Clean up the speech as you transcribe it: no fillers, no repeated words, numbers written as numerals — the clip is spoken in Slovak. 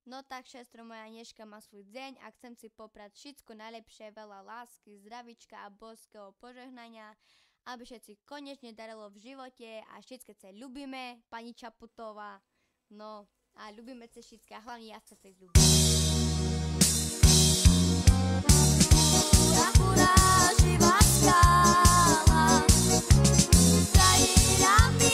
No tak, šestro, moja Nežka má svoj deň a chcem si poprať všetko najlepšie, veľa lásky, zdravička a božského požehnania, aby všetci konečne darilo v živote a všetky sa ľubíme, pani Čaputová. No a ľubíme sa všetky a hlavne ja sa ľúbim. Živá skala, za irami